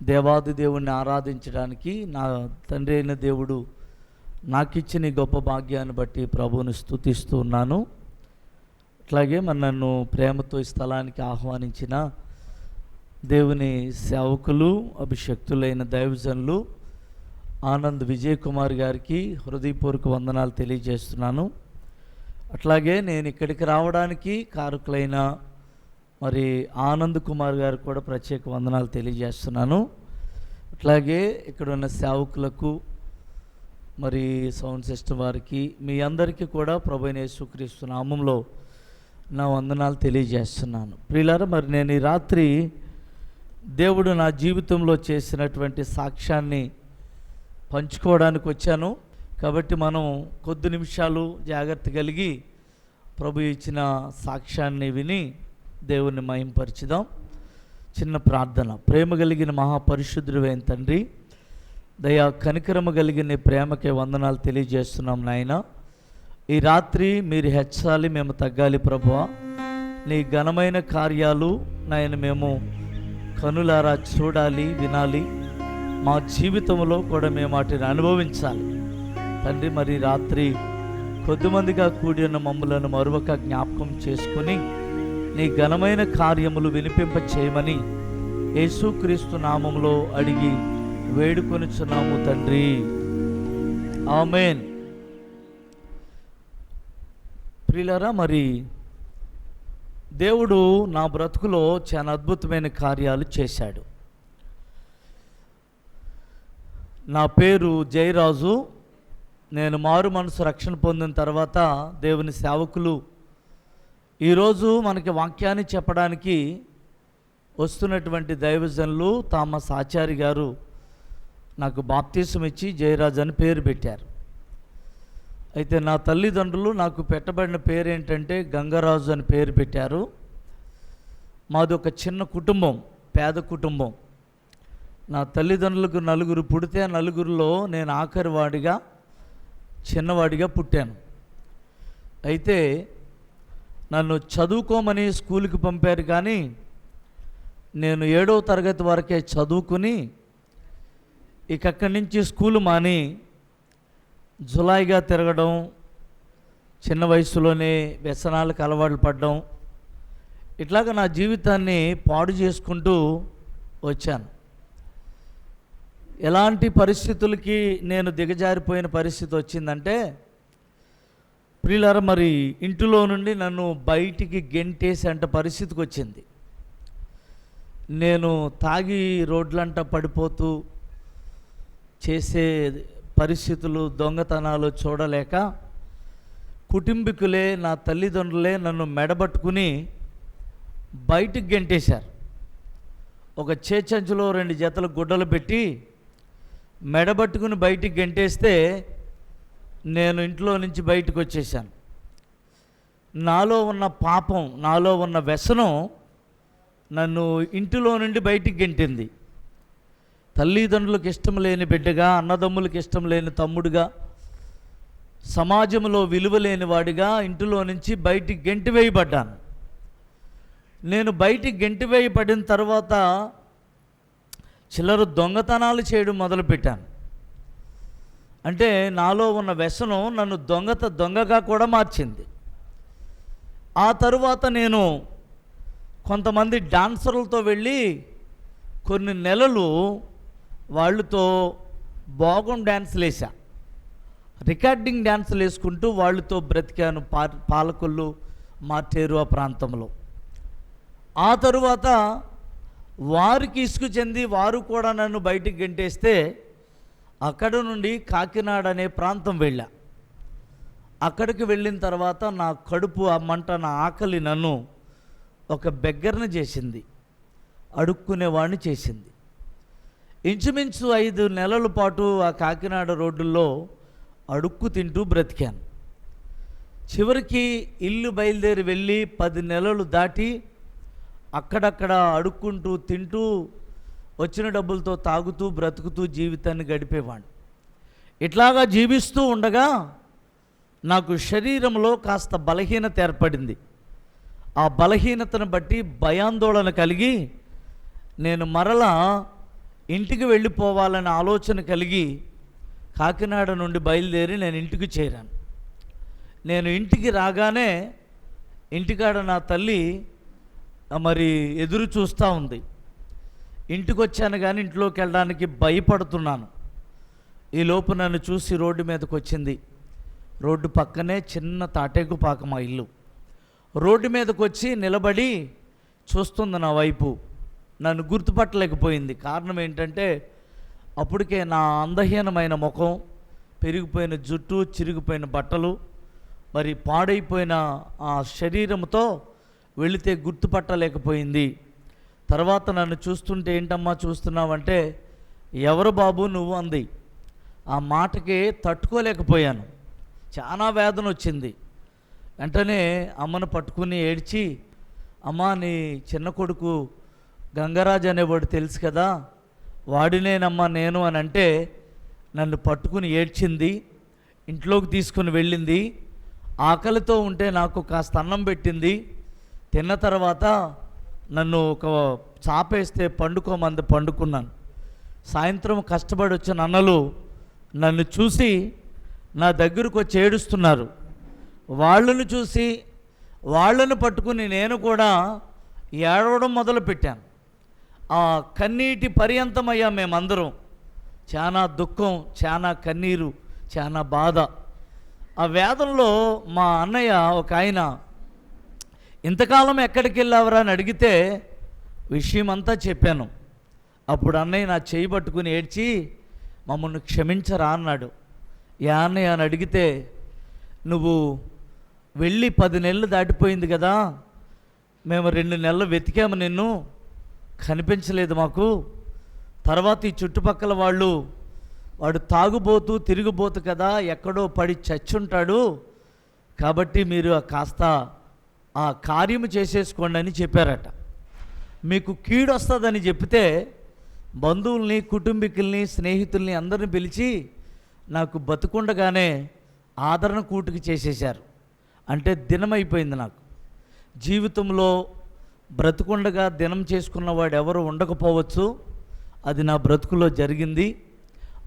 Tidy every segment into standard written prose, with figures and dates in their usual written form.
దేవాది దేవుణ్ణి ఆరాధించడానికి నా తండ్రి అయిన దేవుడు నాకిచ్చిన ఈ గొప్ప భాగ్యాన్ని బట్టి ప్రభువుని స్తుతిస్తూ ఉన్నాను. అట్లాగే నన్ను ప్రేమతో ఈ స్థలానికి ఆహ్వానించిన దేవుని సేవకులు, అభిషక్తులైన దైవజనులు ఆనంద్ విజయ్ కుమార్ గారికి హృదయపూర్వక వందనాలు తెలియజేస్తున్నాను. అట్లాగే నేను ఇక్కడికి రావడానికి కారకులైన మరి ఆనంద్ కుమార్ గారికి కూడా ప్రత్యేక వందనాలు తెలియజేస్తున్నాను. అట్లాగే ఇక్కడ ఉన్న సేవకులకు, మరి సౌండ్ సిస్టమ్ వారికి, మీ అందరికీ కూడా ప్రభువైన యేసుక్రీస్తు నామములో నా వందనాలు తెలియజేస్తున్నాను. ప్రియులారా, మరి నేను ఈ రాత్రి దేవుడు నా జీవితంలో చేసినటువంటి సాక్ష్యాన్ని పంచుకోవడానికి వచ్చాను. కాబట్టి మనం కొద్ది నిమిషాలు జాగ్రత్త కలిగి ప్రభు ఇచ్చిన సాక్ష్యాన్ని విని దేవుణ్ణి మహింపరచుదాం. చిన్న ప్రార్థన. ప్రేమ కలిగిన మహాపరిశుద్ధుడైన తండ్రి, దయా కనికరమ కలిగిన ప్రేమకే వందనాలు తెలియజేస్తున్నాం నాయన. ఈ రాత్రి మీరు హెచ్చాలి, మేము తగ్గాలి ప్రభువా. నీ ఘనమైన కార్యాలు నాయన మేము కనులారా చూడాలి, వినాలి. మా జీవితంలో కూడా మేము వాటిని అనుభవించాలి తండ్రి. మరి రాత్రి కొద్దిమందిగా కూడి ఉన్న మమ్మలను మరొక జ్ఞాపకం చేసుకుని నీ ఘనమైన కార్యములు వినిపింప చేయమని యేసుక్రీస్తు నామములో అడిగి వేడుకొనుచున్నాము తండ్రి, ఆమేన్. ప్రియులారా, మరి దేవుడు నా బ్రతుకులో చాలా అద్భుతమైన కార్యాలు చేశాడు. నా పేరు జయరాజు. నేను మారు మనసు రక్షణ పొందిన తర్వాత దేవుని సేవకులు ఈరోజు మనకి వాక్యాన్ని చెప్పడానికి వస్తున్నటువంటి దైవజనులు థామస్ ఆచారి గారు నాకు బాప్తీసం ఇచ్చి జయరాజు అని పేరు పెట్టారు. అయితే నా తల్లిదండ్రులు నాకు పెట్టబడిన పేరు ఏంటంటే గంగరాజు అని పేరు పెట్టారు. మాది ఒక చిన్న కుటుంబం, పేద కుటుంబం. నా తల్లిదండ్రులకు నలుగురు పుడితే నలుగురిలో నేను ఆఖరివాడిగా, చిన్నవాడిగా పుట్టాను. అయితే నన్ను చదువుకోమని స్కూల్కి పంపారు, కానీ నేను 7వ తరగతి వరకే చదువుకుని ఇక అక్కడి నుంచి స్కూలు మాని జులాయిగా తిరగడం, చిన్న వయసులోనే వ్యసనాలకు అలవాటు పడడం, ఇట్లాగా నా జీవితాన్ని పాడు చేసుకుంటూ వచ్చాను. ఎలాంటి పరిస్థితులకి నేను దిగజారిపోయిన పరిస్థితి వచ్చిందంటే, ప్రియులారా, మరి ఇంటిలో నుండి నన్ను బయటికి గెంటేసేంత పరిస్థితికి వచ్చింది. నేను తాగి రోడ్లంట పడిపోతూ చేసే పరిస్థితులు, దొంగతనాలు చూడలేక కుటుంబీకులే, నా తల్లిదండ్రులే నన్ను మెడబట్టుకుని బయటికి గెంటేశారు. ఒక చేచంచులో 2 జతల గుడ్డలు పెట్టి మెడబట్టుకుని బయటికి గెంటేస్తే నేను ఇంట్లో నుంచి బయటకు వచ్చేసాను. నాలో ఉన్న పాపం, నాలో ఉన్న వ్యసనం నన్ను ఇంటిలో నుండి బయటికి గెంటింది. తల్లిదండ్రులకు ఇష్టం లేని బిడ్డగా, అన్నదమ్ములకు ఇష్టం లేని తమ్ముడుగా, సమాజంలో విలువ లేని వాడిగా ఇంటిలో నుంచి బయటికి గెంటివేయబడ్డాను. నేను బయటికి గెంటివేయబడిన తర్వాత చిల్లర దొంగతనాలు చేయడం మొదలుపెట్టాను. అంటే నాలో ఉన్న వ్యసనం నన్ను దొంగగా కూడా మార్చింది. ఆ తరువాత నేను కొంతమంది డాన్సర్లతో వెళ్ళి కొన్ని నెలలు వాళ్ళతో భోగం డ్యాన్సులు వేసా, రికార్డింగ్ డ్యాన్సులు వేసుకుంటూ వాళ్ళతో బ్రతికాను పాలకొల్లు, మార్టేరు ఆ ప్రాంతంలో. ఆ తరువాత వారికి ఇసుకు చెంది వారు కూడా నన్ను బయటికి గెంటేస్తే అక్కడ నుండి కాకినాడ అనే ప్రాంతం వెళ్ళా. అక్కడికి వెళ్ళిన తర్వాత నా కడుపు ఆ మంట, నా ఆకలి నన్ను ఒక బెగ్గర్ని చేసింది, అడుక్కునేవాడిని చేసింది. ఇంచుమించు 5 నెలల పాటు ఆ కాకినాడ రోడ్డుల్లో అడుక్కు తింటూ బ్రతికాను. చివరికి ఇల్లు బయలుదేరి వెళ్ళి 10 నెలలు దాటి అక్కడక్కడ అడుక్కుంటూ తింటూ వచ్చిన డబ్బులతో తాగుతూ బ్రతుకుతూ జీవితాన్ని గడిపేవాడిని. ఇట్లాగా జీవిస్తూ ఉండగా నాకు శరీరంలో కాస్త బలహీనత ఏర్పడింది. ఆ బలహీనతను బట్టి భయాందోళన కలిగి నేను మరలా ఇంటికి వెళ్ళిపోవాలనే ఆలోచన కలిగి కాకినాడ నుండి బయలుదేరి నేను ఇంటికి చేరాను. నేను ఇంటికి రాగానే ఇంటికాడ నా తల్లి మరి ఎదురు చూస్తూ ఉంది. ఇంటికి వచ్చాను కానీ ఇంట్లోకి వెళ్ళడానికి భయపడుతున్నాను. ఈలోపు నన్ను చూసి రోడ్డు మీదకి వచ్చింది. రోడ్డు పక్కనే చిన్న తాటేకుపాక మా ఇల్లు. రోడ్డు మీదకి వచ్చి నిలబడి చూస్తుంది నా వైపు. నన్ను గుర్తుపట్టలేకపోయింది. కారణం ఏంటంటే అప్పటికే నా అందహీనమైన ముఖం, పెరిగిపోయిన జుట్టు, చిరిగిపోయిన బట్టలు, మరి పాడైపోయిన ఆ శరీరంతో వెళితే గుర్తుపట్టలేకపోయింది. తర్వాత నన్ను చూస్తుంటే ఏంటమ్మా చూస్తున్నావంటే, ఎవరు బాబు నువ్వు అంది. ఆ మాటకి తట్టుకోలేకపోయాను. చాలా వేదన వచ్చింది. వెంటనే అమ్మను పట్టుకుని ఏడ్చి, అమ్మా నీ చిన్న కొడుకు గంగరాజు అనేవాడు తెలుసు కదా, వాడినేనమ్మా నేను అని అంటే నన్ను పట్టుకుని ఏడ్చింది. ఇంట్లోకి తీసుకుని వెళ్ళింది. ఆకలితో ఉంటే నాకు కాస్త అన్నం పెట్టింది. తిన్న తర్వాత నన్ను ఒక చాపేస్తే పండుకోమంది, పండుకున్నాను. సాయంత్రం కష్టపడి వచ్చిన అన్నలు నన్ను చూసి నా దగ్గరకు వచ్చి ఏడుస్తున్నారు. వాళ్ళను చూసి వాళ్ళను పట్టుకుని నేను కూడా ఏడవడం మొదలుపెట్టాను. ఆ కన్నీటి పర్యంతమయ్యా మేమందరం. చాలా దుఃఖం, చాలా కన్నీరు, చాలా బాధ. ఆ వేదనలో మా అన్నయ్య ఒక ఆయన, ఇంతకాలం ఎక్కడికి వెళ్ళావరా అని అడిగితే విషయం అంతా చెప్పాను. అప్పుడు అన్నయ్య నా చేయి పట్టుకుని ఏడ్చి, మమ్మల్ని క్షమించరా అన్నాడు. యా అన్నయ్య అని అడిగితే, నువ్వు వెళ్ళి 10 నెలలు దాటిపోయింది కదా, మేము 2 నెలలు వెతికాము, నిన్ను కనిపించలేదు మాకు. తర్వాత ఈ చుట్టుపక్కల వాడు తాగుబోతూ తిరిగిపోతు కదా, ఎక్కడో పడి చచ్చుంటాడు, కాబట్టి మీరు కాస్త ఆ కార్యము చేసేసుకోండి అని చెప్పారట. మీకు కీడు వస్తుందని చెప్తే బంధువుల్ని, కుటుంబీకుల్ని, స్నేహితుల్ని అందరిని పిలిచి నాకు బతుకుండగానే ఆదరణ కూటుకి చేసేశారు. అంటే దినమైపోయింది. నాకు జీవితంలో బ్రతుకుండగా దినం చేసుకున్నవాడు ఎవరు ఉండకపోవచ్చు, అది నా బ్రతుకులో జరిగింది.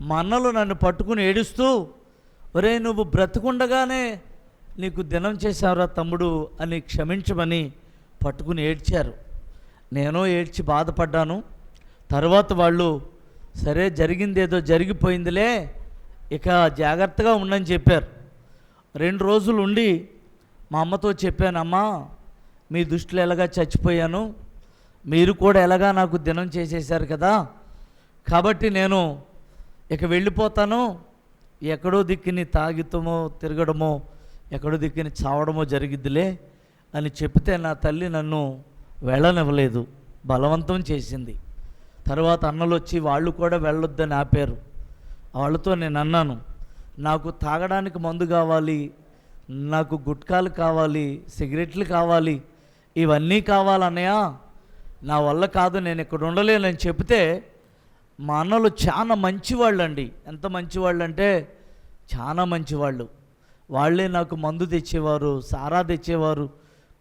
మా అన్నలు నన్ను పట్టుకుని ఏడుస్తూ, ఒరే నువ్వు బ్రతుకుండగానే నీకు దినం చేశావురా తమ్ముడు అని క్షమించమని పట్టుకుని ఏడ్చారు. నేను ఏడ్చి బాధపడ్డాను. తర్వాత వాళ్ళు, సరే జరిగిందేదో జరిగిపోయిందిలే, ఇక జాగ్రత్తగా ఉండని చెప్పారు. 2 రోజులు ఉండి మా అమ్మతో చెప్పాను, అమ్మా మీ దృష్టిలో ఎలాగా చచ్చిపోయాను, మీరు కూడా ఎలాగా నాకు దినం చేసేశారు కదా, కాబట్టి నేను ఇక వెళ్ళిపోతాను, ఎక్కడో దిక్కుని తాగితమో తిరగడమో ఎక్కడో దిక్కుని చావడమో జరిగిద్దిలే అని చెప్తే నా తల్లి నన్ను వెళ్ళనివ్వలేదు, బలవంతం చేసింది. తర్వాత అన్నలు వచ్చి వాళ్ళు కూడా వెళ్ళొద్దని ఆపారు. వాళ్ళతో నేను అన్నాను, నాకు తాగడానికి మందు కావాలి, నాకు గుట్కాలు కావాలి, సిగరెట్లు కావాలి, ఇవన్నీ కావాలన్నయ్య, నా వల్ల కాదు, నేను ఇక్కడ ఉండలేనని చెప్తే మా అన్నలు చాలా మంచివాళ్ళు అండి. ఎంత మంచివాళ్ళు అంటే చాలా మంచివాళ్ళు. వాళ్ళే నాకు మందు తెచ్చేవారు, సారా తెచ్చేవారు,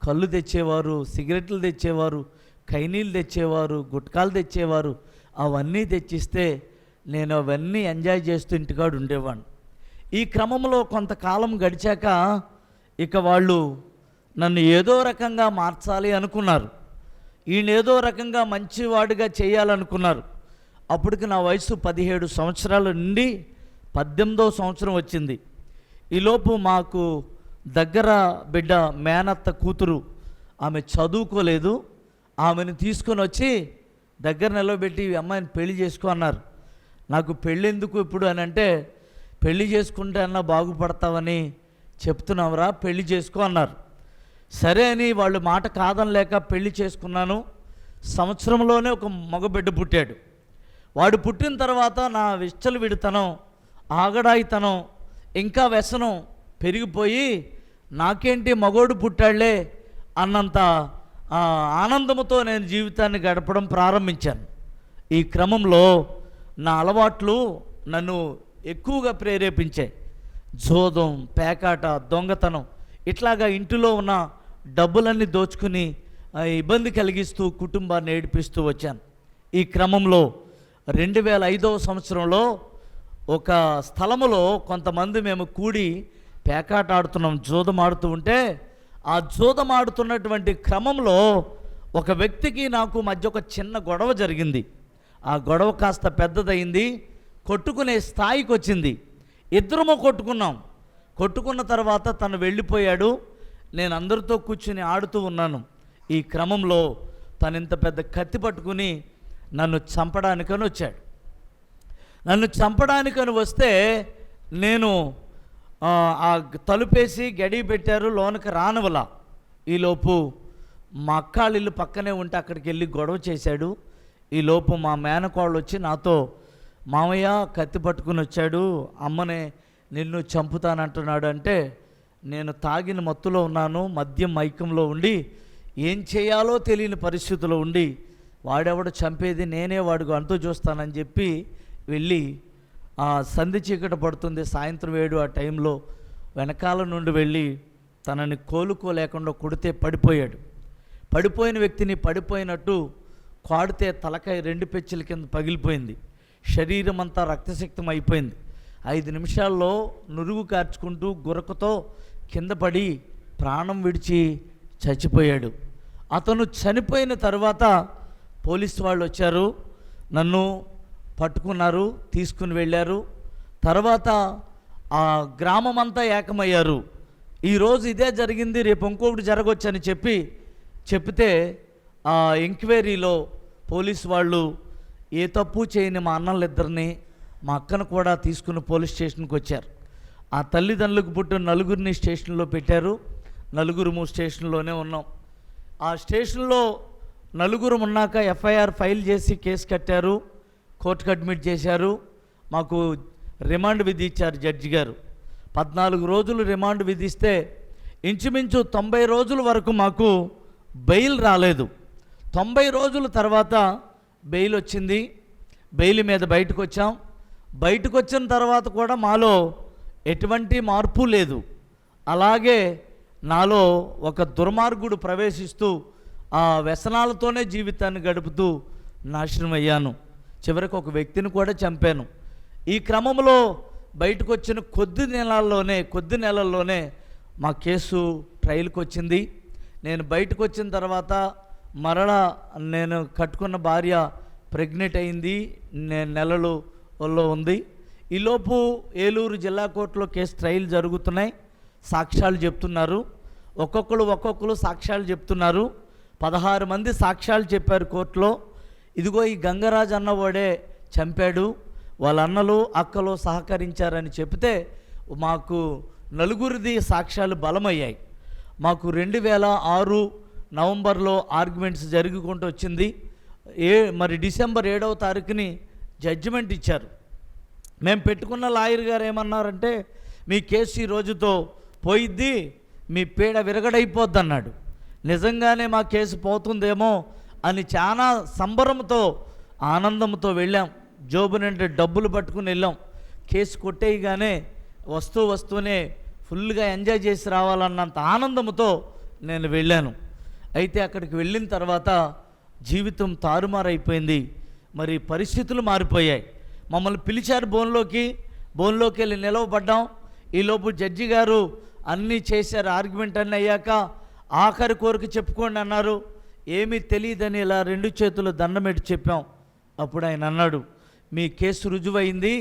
కళ్ళు తెచ్చేవారు, సిగరెట్లు తెచ్చేవారు, కైనీళ్ళు తెచ్చేవారు, గుట్కాలు తెచ్చేవారు. అవన్నీ తెచ్చిస్తే నేను అవన్నీ ఎంజాయ్ చేస్తూ ఇంటికాడు ఉండేవాడిని. ఈ క్రమంలో కొంతకాలం గడిచాక ఇక వాళ్ళు నన్ను ఏదో రకంగా మార్చాలి అనుకున్నారు. ఈయన ఏదో రకంగా మంచివాడిగా చేయాలనుకున్నారు. అప్పటికి నా వయసు 17 సంవత్సరాల నుండి 18వ సంవత్సరం వచ్చింది. ఈలోపు మాకు దగ్గర బిడ్డ మేనత్త కూతురు, ఆమె చదువుకోలేదు, ఆమెను తీసుకొని వచ్చి దగ్గర నిలబెట్టి అమ్మాయిని పెళ్లి చేసుకో అన్నారు. నాకు పెళ్ళి ఎందుకు ఇప్పుడు అని అంటే, పెళ్లి చేసుకుంటే అన్నా బాగుపడతావని చెప్తున్నావురా, పెళ్లి చేసుకో అన్నారు. సరే అని వాళ్ళు మాట కాదనలేక పెళ్లి చేసుకున్నాను. సంవత్సరంలోనే ఒక మగబిడ్డ పుట్టాడు. వాడు పుట్టిన తర్వాత నా విచ్చలవిడితనం, ఆగడాయితనం, ఇంకా వ్యసనం పెరిగిపోయి నాకేంటి మగోడు పుట్టాళ్లే అన్నంత ఆనందంతో నేను జీవితాన్ని గడపడం ప్రారంభించాను. ఈ క్రమంలో నా అలవాట్లు నన్ను ఎక్కువగా ప్రేరేపించాయి. జోదం, పేకాట, దొంగతనం, ఇట్లాగా ఇంటిలో ఉన్న డబ్బులన్నీ దోచుకుని ఇబ్బంది కలిగిస్తూ కుటుంబాన్ని ఏడిపిస్తూ వచ్చాను. ఈ క్రమంలో 2005వ సంవత్సరంలో ఒక స్థలములో కొంతమంది మేము కూడి పేకాట ఆడుతున్నాం, జూదం ఆడుతూ ఉంటే ఆ జూదం ఆడుతున్నటువంటి క్రమంలో ఒక వ్యక్తికి నాకు మధ్య ఒక చిన్న గొడవ జరిగింది. ఆ గొడవ కాస్త పెద్దదయింది, కొట్టుకునే స్థాయికి వచ్చింది. ఇద్దరము కొట్టుకున్నాం. కొట్టుకున్న తర్వాత తను వెళ్ళిపోయాడు. నేను అందరితో కూర్చుని ఆడుతూ ఉన్నాను. ఈ క్రమంలో తను ఇంత పెద్ద కత్తి పట్టుకుని నన్ను చంపడానికని వచ్చాడు. నన్ను చంపడానికని వస్తే నేను ఆ తలుపేసి గడి పెట్టారు, లోనికి రానవలా. ఈలోపు మా అక్కాళ్ళ ఇల్లు పక్కనే ఉంటే అక్కడికి వెళ్ళి గొడవ చేశాడు. ఈలోపు మా మేనకోళ్ళు వచ్చి నాతో, మామయ్య కత్తి పట్టుకుని వచ్చాడు, అమ్మనే నిన్ను చంపుతానంటున్నాడు అంటే, నేను తాగిన మత్తులో ఉన్నాను, మద్యం మైకంలో ఉండి ఏం చేయాలో తెలియని పరిస్థితిలో ఉండి, వాడెవడు చంపేది నేనే, వాడికి అంతు చూస్తానని చెప్పి వెళ్ళి సంధి చీకట పడుతుంది, సాయంత్రం 7 ఆ టైంలో వెనకాల నుండి వెళ్ళి తనని కోలుకోలేకుండా కొడితే పడిపోయాడు. పడిపోయిన వ్యక్తిని పడిపోయినట్టు కాడితే తలకాయ 2 పెచ్చుల కింద పగిలిపోయింది. శరీరం అంతా రక్తసిక్తం అయిపోయింది. 5 నిమిషాల్లో నురుగు కార్చుకుంటూ గురకతో కింద పడి ప్రాణం విడిచి చచ్చిపోయాడు. అతను చనిపోయిన తర్వాత పోలీసు వాళ్ళు వచ్చారు, నన్ను పట్టుకున్నారు, తీసుకుని వెళ్ళారు. తర్వాత ఆ గ్రామం అంతా ఏకమయ్యారు. ఈరోజు ఇదే జరిగింది, రేపు ఇంకొకటి జరగవచ్చని చెప్తే ఆ ఎంక్వైరీలో పోలీసు వాళ్ళు ఏ తప్పు చేయని మా అన్నలిద్దరిని, మా అక్కను కూడా తీసుకుని పోలీస్ స్టేషన్కి వచ్చారు. ఆ తల్లిదండ్రులకు పుట్టిన 4గురిని స్టేషన్లో పెట్టారు. 4గురు స్టేషన్లోనే ఉన్నాం. ఆ స్టేషన్లో 4గురు ఉన్నాక ఎఫ్ఐఆర్ ఫైల్ చేసి కేసు కట్టారు, కోర్టుకు అడ్మిట్ చేశారు. మాకు రిమాండ్ విధించారు జడ్జి గారు. 14 రోజులు రిమాండ్ విధిస్తే ఇంచుమించు 90 రోజుల వరకు మాకు బెయిల్ రాలేదు. 90 రోజుల తర్వాత బెయిల్ వచ్చింది. బెయిల్ మీద బయటకు వచ్చాం. బయటకు వచ్చిన తర్వాత కూడా మాలో ఎటువంటి మార్పు లేదు. అలాగే నాలో ఒక దుర్మార్గుడు ప్రవేశిస్తూ ఆ వ్యసనాలతోనే జీవితాన్ని గడుపుతూ నాశనం అయ్యాను. చివరికి ఒక వ్యక్తిని కూడా చంపాను. ఈ క్రమంలో బయటకు వచ్చిన కొద్ది నెలల్లోనే మా కేసు ట్రయల్కి వచ్చింది. నేను బయటకు వచ్చిన తర్వాత మరలా నేను కట్టుకున్న భార్య ప్రెగ్నెంట్ అయింది, నేను నెలలలో ఉంది. ఈలోపు ఏలూరు జిల్లా కోర్టులో కేసు ట్రయల్ జరుగుతున్నాయి. సాక్ష్యాలు చెప్తున్నారు, ఒక్కొక్కరు సాక్ష్యాలు చెప్తున్నారు. 16 మంది సాక్ష్యాలు చెప్పారు కోర్టులో. ఇదిగో ఈ గంగరాజు అన్నవాడే చంపాడు, వాళ్ళ అన్నలు అక్కలు సహకరించారని చెప్తే మాకు 4గురిది సాక్ష్యాలు బలమయ్యాయి. మాకు 2006 నవంబర్లో ఆర్గ్యుమెంట్స్ జరుగుకుంటూ వచ్చింది. మరి డిసెంబర్ 7వ తారీఖుని జడ్జిమెంట్ ఇచ్చారు. మేము పెట్టుకున్న లాయర్ గారు ఏమన్నారంటే, మీ కేసు ఈ రోజుతో పోయిద్ది, మీ పీడ విరగడైపోద్ది అన్నాడు. నిజంగానే మా కేసు పోతుందేమో అని చాలా సంబరంతో ఆనందంతో వెళ్ళాం. జోబు నిండా డబ్బులు పట్టుకుని వెళ్ళాం. కేసు కొట్టేయగానే వస్తూనే ఫుల్గా ఎంజాయ్ చేసి రావాలన్నంత ఆనందంతో నేను వెళ్ళాను. అయితే అక్కడికి వెళ్ళిన తర్వాత జీవితం తారుమారైపోయింది. మరి పరిస్థితులు మారిపోయాయి. మమ్మల్ని పిలిచారు బోన్లోకి వెళ్ళి నిలవబడ్డాం. ఈలోపు జడ్జి గారు అన్నీ చేశారు. ఆర్గ్యుమెంట్ అన్నీ అయ్యాక ఆఖరి కోరిక చెప్పుకోండి అన్నారు. ఏమీ తెలియదని ఇలా 2 చేతులు దండమెట్టి చెప్పాం. అప్పుడు ఆయన అన్నాడు, మీ కేసు రుజువైంది,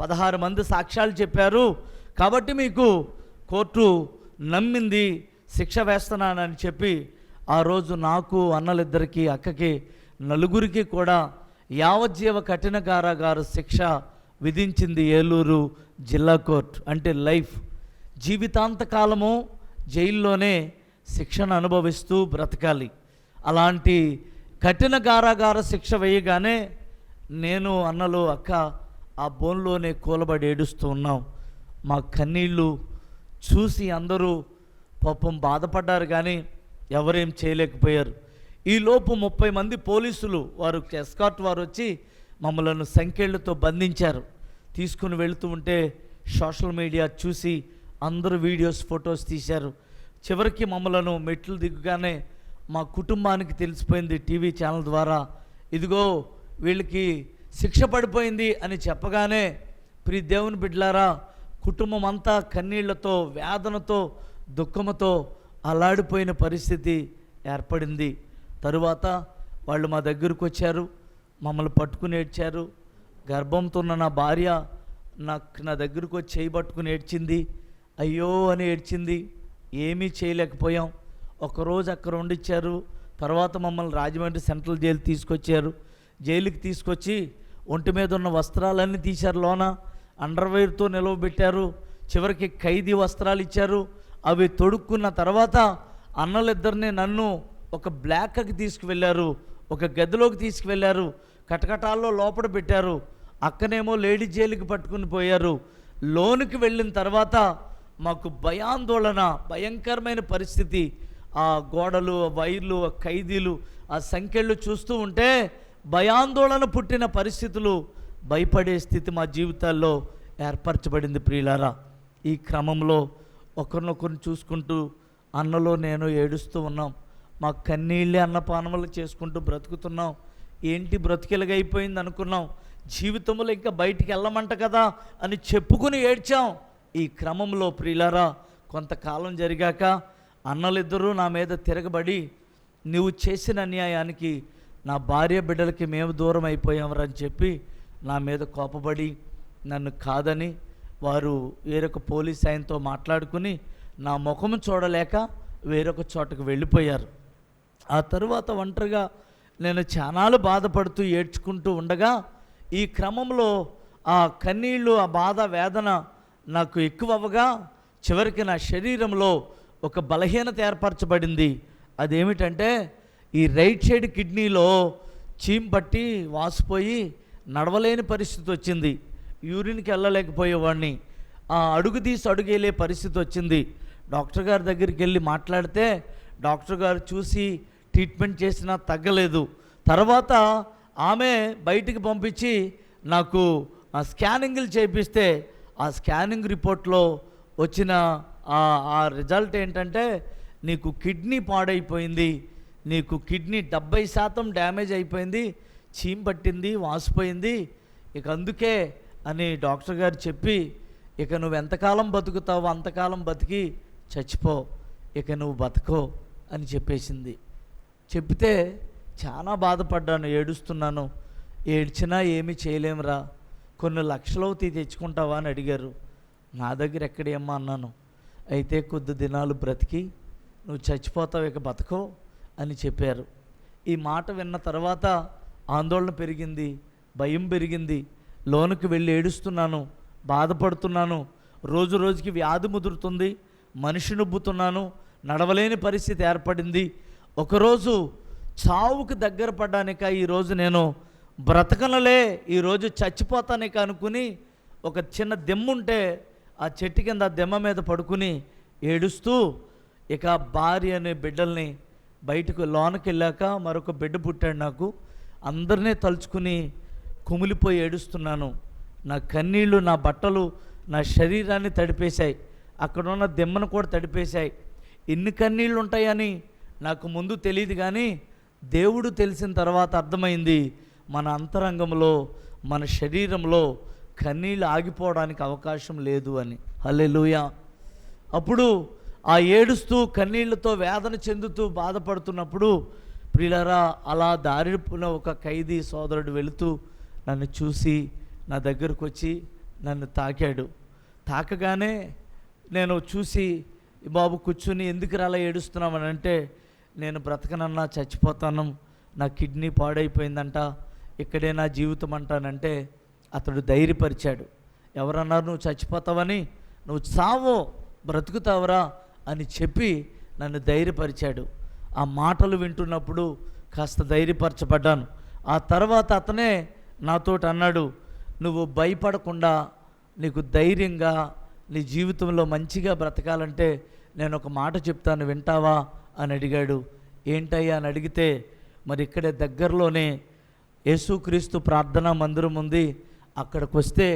16 మంది సాక్ష్యాలు చెప్పారు, కాబట్టి మీకు కోర్టు నమ్మింది, శిక్ష వేస్తున్నానని చెప్పి ఆ రోజు నాకు, అన్నలిద్దరికీ, అక్కకి, 4గురికి కూడా యావజ్జీవ కఠిన కారాగార శిక్ష విధించింది ఏలూరు జిల్లా కోర్టు. అంటే లైఫ్, జీవితాంతకాలము జైల్లోనే శిక్షను అనుభవిస్తూ బ్రతకాలి. అలాంటి కఠిన కారాగార శిక్ష వేయగానే నేను, అన్నలు, అక్క ఆ బోన్లోనే కూలబడి ఏడుస్తూ ఉన్నాం. మా కన్నీళ్ళు చూసి అందరూ పాపం బాధపడ్డారు, కానీ ఎవరేం చేయలేకపోయారు. ఈలోపు 30 మంది పోలీసులు వారు ఎస్కార్ట్ వారు వచ్చి మమ్మలను సంకెళ్లతో బంధించారు. తీసుకుని వెళుతూ ఉంటే సోషల్ మీడియా చూసి అందరూ వీడియోస్, ఫొటోస్ తీశారు. చివరికి మమ్మలను మెట్లు దిగుగానే మా కుటుంబానికి తెలిసిపోయింది టీవీ ఛానల్ ద్వారా, ఇదిగో వీళ్ళకి శిక్ష పడిపోయింది అని చెప్పగానే ప్రియ దేవుని బిడ్డలారా, కుటుంబం అంతా కన్నీళ్లతో, వేదనతో, దుఃఖముతో అల్లాడిపోయిన పరిస్థితి ఏర్పడింది. తరువాత వాళ్ళు మా దగ్గరకు వచ్చారు, మమ్మల్ని పట్టుకుని ఏడ్చారు. గర్భంతో ఉన్న నా భార్య నా దగ్గరకు వచ్చి చేయి పట్టుకుని ఏడ్చింది, అయ్యో అని ఏడ్చింది. ఏమీ చేయలేకపోయాం. ఒకరోజు అక్కడ ఉండిచ్చారు. తర్వాత మమ్మల్ని రాజమండ్రి సెంట్రల్ జైలు తీసుకొచ్చారు. జైలుకి తీసుకొచ్చి ఒంటి మీద ఉన్న వస్త్రాలన్నీ తీశారు, లోన అండర్వేర్తో నిలవబెట్టారు. చివరికి ఖైదీ వస్త్రాలు ఇచ్చారు. అవి తొడుక్కున్న తర్వాత అన్నలిద్దరిని నన్ను ఒక బ్లాక్కి తీసుకువెళ్ళారు, ఒక గదిలోకి తీసుకువెళ్ళారు, కటకటాల్లో లోపల పెట్టారు. అక్కనేమో లేడీ జైలుకి పట్టుకుని పోయారు. లోనికి వెళ్ళిన తర్వాత మాకు భయాందోళన, భయంకరమైన పరిస్థితి. ఆ గోడలు, ఆ వైర్లు, ఆ ఖైదీలు, ఆ సంఖ్యలు చూస్తూ ఉంటే భయాందోళన పుట్టిన పరిస్థితులు, భయపడే స్థితి మా జీవితాల్లో ఏర్పరచబడింది. ప్రియులారా, ఈ క్రమంలో ఒకరినొకరిని చూసుకుంటూ అన్నలో నేను ఏడుస్తూ ఉన్నాం. మా కన్నీళ్ళే అన్నపానములు చేసుకుంటూ బ్రతుకుతున్నాం. ఏంటి బ్రతికెలగైపోయింది అనుకున్నాం. జీవితంలో ఇంకా బయటికి వెళ్ళమంట కదా అని చెప్పుకుని ఏడ్చాం. ఈ క్రమంలో ప్రియులారా, కొంతకాలం జరిగాక అన్నలిద్దరూ నా మీద తిరగబడి, నువ్వు చేసిన అన్యాయానికి నా భార్య బిడ్డలకి మేము దూరం అయిపోయామని చెప్పి నా మీద కోపపడి నన్ను కాదని వారు వేరొక పోలీస్ ఆయనతో మాట్లాడుకుని నా ముఖం చూడలేక వేరొక చోటకు వెళ్ళిపోయారు. ఆ తరువాత ఒంటరిగా నేను చాలాలు బాధపడుతూ ఏడ్చుకుంటూ ఉండగా ఈ క్రమంలో ఆ కన్నీళ్ళు, ఆ బాధ, వేదన నాకు ఎక్కువ అవ్వగా చివరికి నా శరీరంలో ఒక బలహీనత ఏర్పరచబడింది. అదేమిటంటే ఈ రైట్ సైడ్ కిడ్నీలో చీమ్ పట్టి వాసిపోయి నడవలేని పరిస్థితి వచ్చింది. యూరిన్కి వెళ్ళలేకపోయేవాడిని. ఆ అడుగు తీసి అడుగేలే పరిస్థితి వచ్చింది. డాక్టర్ గారి దగ్గరికి వెళ్ళి మాట్లాడితే డాక్టర్ గారు చూసి ట్రీట్మెంట్ చేసినా తగ్గలేదు. తర్వాత ఆమె బయటికి పంపించి నాకు స్కానింగ్లు చేపిస్తే ఆ స్కానింగ్ రిపోర్ట్లో వచ్చిన ఆ రిజల్ట్ ఏంటంటే, నీకు కిడ్నీ పాడైపోయింది, నీకు కిడ్నీ 70% డ్యామేజ్ అయిపోయింది, చీమ్ పట్టింది, వాసిపోయింది, ఇక అందుకే అని డాక్టర్ గారు చెప్పి, ఇక నువ్వు ఎంతకాలం బతుకుతావో అంతకాలం బతికి చచ్చిపో, ఇక నువ్వు బతకో అని చెప్పేసింది. చెప్తే చాలా బాధపడ్డాను, ఏడుస్తున్నాను. ఏడ్చినా ఏమీ చేయలేమురా, కొన్ని లక్షలవుతీ తెచ్చుకుంటావా అని అడిగారు. నా దగ్గర ఎక్కడేమ్మా అన్నాను. అయితే కొద్ది దినాలు బ్రతికి నువ్వు చచ్చిపోతావు, ఇక బతకో అని చెప్పారు. ఈ మాట విన్న తర్వాత ఆందోళన పెరిగింది, భయం పెరిగింది. లోనికి వెళ్ళి ఏడుస్తున్నాను, బాధపడుతున్నాను. రోజు రోజుకి వ్యాధి ముదురుతుంది, మనిషి నుబ్బుతున్నాను, నడవలేని పరిస్థితి ఏర్పడింది. ఒకరోజు చావుకు దగ్గర పడ్డానిక ఈరోజు నేను బ్రతకనలే, ఈరోజు చచ్చిపోతానిక అనుకుని ఒక చిన్న దెమ్ముంటే ఆ చెట్టు కింద ఆ దెమ్మ మీద పడుకుని ఏడుస్తూ ఇక భార్య అనే బిడ్డల్ని బయటకు లోనకి వెళ్ళాక మరొక బిడ్డ పుట్టాడు నాకు. అందరినీ తలుచుకుని కుమిలిపోయి ఏడుస్తున్నాను. నా కన్నీళ్ళు నా బట్టలు నా శరీరాన్ని తడిపేశాయి, అక్కడున్న దెమ్మను కూడా తడిపేశాయి. ఎన్ని కన్నీళ్ళు ఉంటాయని నాకు ముందు తెలియదు, కానీ దేవుడు తెలిసిన తర్వాత అర్థమైంది, మన అంతరంగంలో మన శరీరంలో కన్నీళ్ళు ఆగిపోవడానికి అవకాశం లేదు అని. హల్లెలూయా. అప్పుడు ఆ ఏడుస్తూ కన్నీళ్లతో వేదన చెందుతూ బాధపడుతున్నప్పుడు ప్రియులారా, అలా దారిపున ఒక ఖైదీ సోదరుడు వెళుతూ నన్ను చూసి నా దగ్గరకు వచ్చి నన్ను తాకాడు. తాకగానే నేను చూసి, బాబు కూర్చుని ఎందుకు అలా ఏడుస్తున్నామని అంటే, నేను బ్రతకనన్నా చచ్చిపోతాను, నా కిడ్నీ పాడైపోయిందంట, ఇక్కడే నా జీవితం అంటానంటే అతడు ధైర్యపరిచాడు. ఎవరన్నారు నువ్వు చచ్చిపోతావని? నువ్వు చావో బ్రతుకుతావురా అని చెప్పి నన్ను ధైర్యపరిచాడు. ఆ మాటలు వింటున్నప్పుడు కాస్త ధైర్యపరచబడ్డాను. ఆ తర్వాత అతనే నాతోటి అన్నాడు, నువ్వు భయపడకుండా నీకు ధైర్యంగా నీ జీవితంలో మంచిగా బ్రతకాలంటే నేను ఒక మాట చెప్తాను, వింటావా అని అడిగాడు. ఏంటయ్యా అని అడిగితే, మరి ఇక్కడే దగ్గరలోనే యేసుక్రీస్తు ప్రార్థనా మందిరం ఉంది, అక్కడికి వస్తే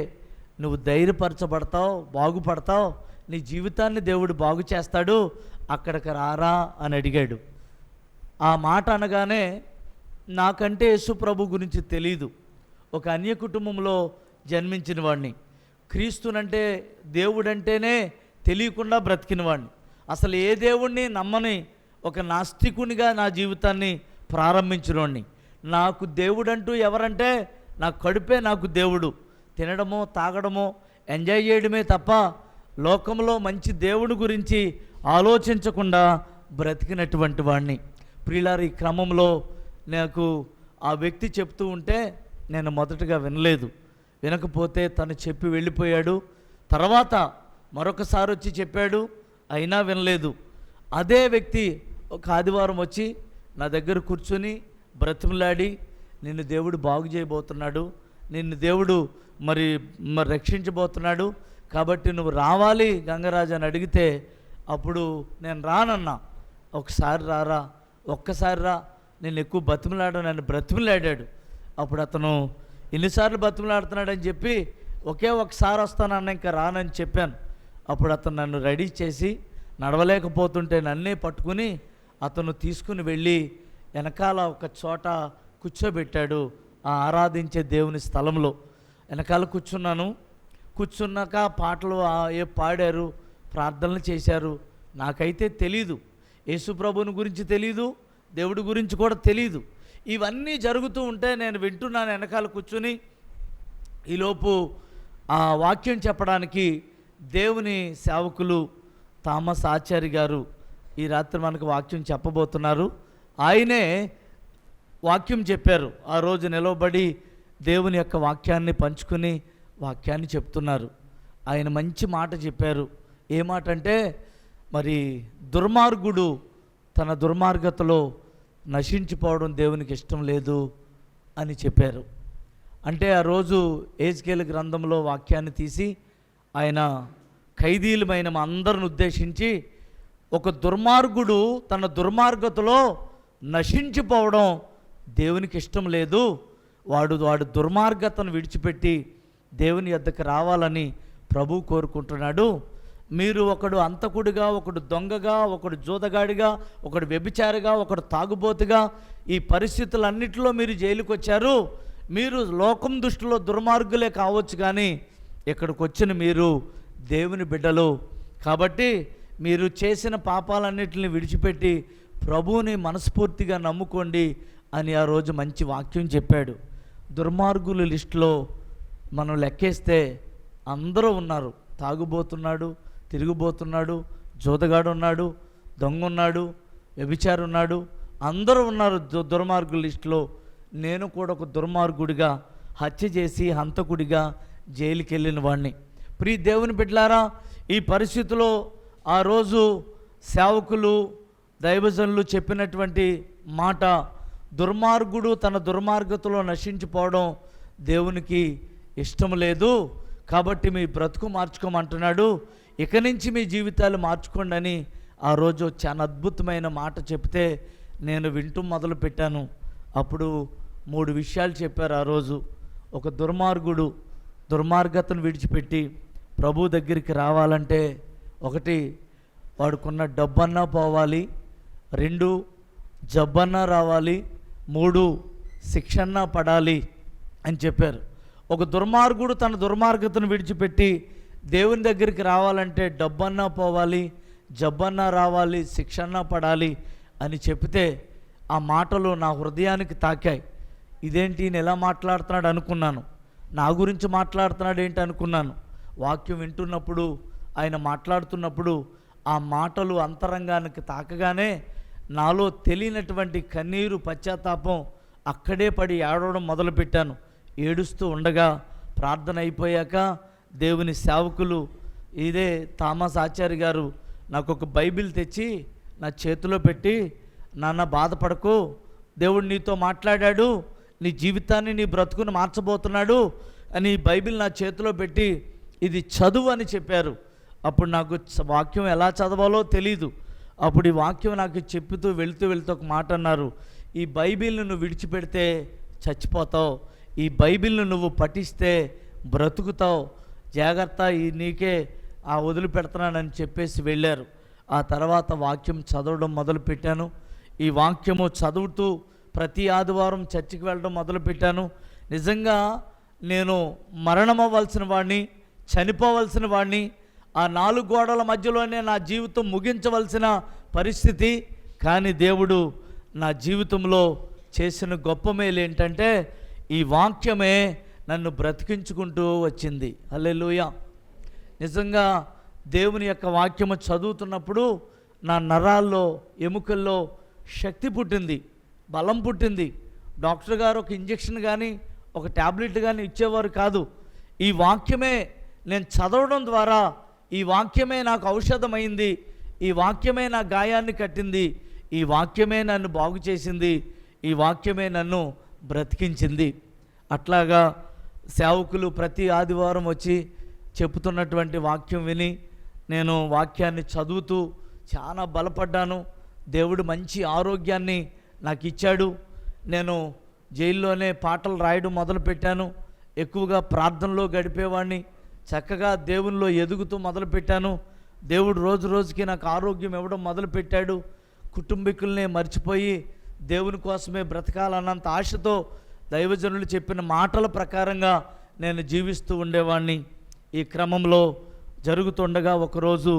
నువ్వు ధైర్యపరచబడతావు, బాగుపడతావు, నీ జీవితాన్ని దేవుడు బాగు చేస్తాడు, అక్కడికి రారా అని అడిగాడు. ఆ మాట అనగానే నాకంటే యేసు ప్రభు గురించి తెలీదు. ఒక అన్య కుటుంబంలో జన్మించిన వాడిని. క్రీస్తునంటే దేవుడంటేనే తెలియకుండా బ్రతికిన వాడిని. అసలు ఏ దేవుణ్ణి నమ్మని ఒక నాస్తికునిగా నా జీవితాన్ని ప్రారంభించిన వాడిని. నాకు దేవుడంటూ ఎవరంటే నా కడుపే నాకు దేవుడు. తినడమో తాగడమో ఎంజాయ్ చేయడమే తప్ప లోకంలో మంచి దేవుడి గురించి ఆలోచించకుండా బ్రతికినటువంటి వాడిని. ప్రియులారా, ఈ క్రమంలో నాకు ఆ వ్యక్తి చెప్తూ ఉంటే నేను మొదటగా వినలేదు. వినకపోతే తను చెప్పి వెళ్ళిపోయాడు. తర్వాత మరొకసారి వచ్చి చెప్పాడు, అయినా వినలేదు. అదే వ్యక్తి ఒక ఆదివారం వచ్చి నా దగ్గర కూర్చొని బ్రతిమలాడి, నిన్ను దేవుడు బాగు చేయబోతున్నాడు, నిన్ను దేవుడు మరి రక్షించబోతున్నాడు, కాబట్టి నువ్వు రావాలి గంగరాజు అని అడిగితే అప్పుడు నేను రానన్నా. ఒకసారి రారా, ఒక్కసారి రా, నేను ఎక్కువ నన్ను బ్రతిమలాడాడు. అప్పుడు అతను ఎన్నిసార్లు బతిమలాడుతున్నాడని చెప్పి ఒకే ఒకసారి వస్తానన్న, ఇంకా రానని చెప్పాను. అప్పుడు అతను నన్ను రెడీ చేసి నడవలేకపోతుంటే నన్నే పట్టుకుని అతను తీసుకుని వెళ్ళి వెనకాల ఒక చోట కూర్చోబెట్టాడు. ఆ ఆరాధించే దేవుని స్థలంలో వెనకాల కూర్చున్నాను. కూర్చున్నాక పాటలు పాడారు, ప్రార్థనలు చేశారు. నాకైతే తెలీదు, యేసుప్రభుని గురించి తెలీదు, దేవుడి గురించి కూడా తెలీదు. ఇవన్నీ జరుగుతూ ఉంటే నేను వింటున్నాను వెనకాల కూర్చుని. ఈలోపు ఆ వాక్యం చెప్పడానికి దేవుని సేవకులు థామస్ ఆచార్య గారు ఈ రాత్రి మనకు వాక్యం చెప్పబోతున్నారు. ఆయనే వాక్యం చెప్పారు. ఆ రోజు నిలవబడి దేవుని యొక్క వాక్యాన్ని పంచుకుని వాక్యాన్ని చెప్తున్నారు. ఆయన మంచి మాట చెప్పారు. ఏ మాట అంటే, మరి దుర్మార్గుడు తన దుర్మార్గతలో నశించిపోవడం దేవునికి ఇష్టం లేదు అని చెప్పారు. అంటే ఆ రోజు యెహెజ్కేలు గ్రంథంలో వాక్యాన్ని తీసి ఆయన ఖైదీలమైన మా అందరిని ఉద్దేశించి, ఒక దుర్మార్గుడు తన దుర్మార్గతలో నశించిపోవడం దేవునికి ఇష్టం లేదు, వాడు దుర్మార్గతను విడిచిపెట్టి దేవుని యొద్దకు రావాలని ప్రభువు కోరుకుంటున్నాడు. మీరు ఒకడు అంతకుడిగా, ఒకడు దొంగగా, ఒకడు జూదగాడిగా, ఒకడు వ్యభిచారిగా, ఒకడు తాగుబోతుగా, ఈ పరిస్థితులన్నిటిలో మీరు జైలుకి వచ్చారు. మీరు లోకం దృష్టిలో దుర్మార్గులే కావచ్చు, కానీ ఇక్కడికి వచ్చిన మీరు దేవుని బిడ్డలు. కాబట్టి మీరు చేసిన పాపాలన్నిటిని విడిచిపెట్టి ప్రభువుని మనస్ఫూర్తిగా నమ్ముకోండి అని ఆ రోజు మంచి వాక్యం చెప్పాడు. దుర్మార్గుల లిస్టులో మనం లెక్కేస్తే అందరూ ఉన్నారు. తాగుబోతున్నాడు, తిరుగుబోతున్నాడు, జూదగాడు ఉన్నాడు, దొంగ ఉన్నాడు, వ్యభిచారి ఉన్నాడు, అందరూ ఉన్నారు దుర్మార్గుల లిస్టులో. నేను కూడా ఒక దుర్మార్గుడిగా, హత్య చేసి హంతకుడిగా జైలుకి వెళ్ళిన వాడిని. ప్రియ దేవుని బిడ్డలారా, ఈ పరిస్థితిలో ఆ రోజు సేవకులు దైవజనులు చెప్పినటువంటి మాట, దుర్మార్గుడు తన దుర్మార్గతలో నశించిపోవడం దేవునికి ఇష్టం లేదు, కాబట్టి మీ బ్రతుకు మార్చుకోమంటున్నాడు, ఇక నుంచి మీ జీవితాలు మార్చుకోండి అని ఆ రోజు చాలా అద్భుతమైన మాట చెప్తే నేను వింటూ మొదలు పెట్టాను. అప్పుడు 3 విషయాలు చెప్పారు ఆ రోజు. ఒక దుర్మార్గుడు దుర్మార్గతను విడిచిపెట్టి ప్రభు దగ్గరికి రావాలంటే, 1 వాడుకున్న డబ్బన్నా పోవాలి, 2 జబ్బన్నా రావాలి, 3 శిక్షన్నా పడాలి అని చెప్పారు. ఒక దుర్మార్గుడు తన దుర్మార్గతను విడిచిపెట్టి దేవుని దగ్గరికి రావాలంటే డబ్బన్నా పోవాలి, జబ్బన్నా రావాలి, శిక్షన్నా పడాలి అని చెప్తే ఆ మాటలు నా హృదయానికి తాకాయి. ఇదేంటి ఈయన ఎలా మాట్లాడుతున్నాడు అనుకున్నాను, నా గురించి మాట్లాడుతున్నాడు ఏంటి అనుకున్నాను. వాక్యం వింటున్నప్పుడు ఆయన మాట్లాడుతున్నప్పుడు ఆ మాటలు అంతరంగానికి తాకగానే నాలో తెలియనటువంటి కన్నీరు, పశ్చాత్తాపం అక్కడే పడి ఏడవడం మొదలుపెట్టాను. ఏడుస్తూ ఉండగా ప్రార్థన అయిపోయాక దేవుని సేవకులు ఇదే థామస్ ఆచార్య గారు నాకు ఒక బైబిల్ తెచ్చి నా చేతిలో పెట్టి, నాన్న బాధపడకు, దేవుడు నీతో మాట్లాడాడు, నీ జీవితాన్ని నీ బ్రతుకుని మార్చబోతున్నాడు అని బైబిల్ నా చేతిలో పెట్టి ఇది చదువు అని చెప్పారు. అప్పుడు నాకు వాక్యం ఎలా చదవాలో తెలీదు. అప్పుడు ఈ వాక్యం నాకు చెప్పుతూ వెళుతూ ఒక మాట అన్నారు, ఈ బైబిల్ను నువ్వు విడిచిపెడితే చచ్చిపోతావు, ఈ బైబిల్ను నువ్వు పఠిస్తే బ్రతుకుతావు, జాగ్రత్త, నీకే వదిలిపెడుతున్నానని చెప్పేసి వెళ్ళారు. ఆ తర్వాత వాక్యం చదవడం మొదలుపెట్టాను. ఈ వాక్యము చదువుతూ ప్రతి ఆదివారం చర్చికి వెళ్ళడం మొదలుపెట్టాను. నిజంగా నేను మరణమవ్వాల్సిన వాడిని, చనిపోవలసిన వాడిని, ఆ 4 గోడల మధ్యలోనే నా జీవితం ముగించవలసిన పరిస్థితి. కానీ దేవుడు నా జీవితంలో చేసిన గొప్ప మేలు ఏంటంటే ఈ వాక్యమే నన్ను బ్రతికించుకుంటూ వచ్చింది. హల్లెలూయా. నిజంగా దేవుని యొక్క వాక్యము చదువుతున్నప్పుడు నా నరాల్లో, ఎముకల్లో శక్తి పుట్టింది, బలం పుట్టింది. డాక్టర్ గారు ఒక ఇంజెక్షన్ కానీ ఒక ట్యాబ్లెట్ కానీ ఇచ్చేవారు కాదు. ఈ వాక్యమే నేను చదవడం ద్వారా, ఈ వాక్యమే నాకు ఔషధమైంది, ఈ వాక్యమే నా గాయాన్ని కట్టింది, ఈ వాక్యమే నన్ను బాగు చేసింది, ఈ వాక్యమే నన్ను బ్రతికించింది. అట్లాగా సేవకులు ప్రతి ఆదివారం వచ్చి చెబుతున్నటువంటి వాక్యం విని నేను వాక్యాన్ని చదువుతూ చాలా బలపడ్డాను. దేవుడు మంచి ఆరోగ్యాన్ని నాకు ఇచ్చాడు. నేను జైల్లోనే పాటలు రాయడం మొదలుపెట్టాను. ఎక్కువగా ప్రార్థనలో గడిపేవాడిని. చక్కగా దేవునిలో ఎదుగుతూ మొదలుపెట్టాను. దేవుడు రోజు రోజుకి నాకు ఆరోగ్యం ఇవ్వడం మొదలుపెట్టాడు. కుటుంబీకుల్ని మర్చిపోయి దేవుని కోసమే బ్రతకాలన్నంత ఆశతో దైవజనులు చెప్పిన మాటల ప్రకారంగా నేను జీవిస్తూ ఉండేవాడిని. ఈ క్రమంలో జరుగుతుండగా ఒకరోజు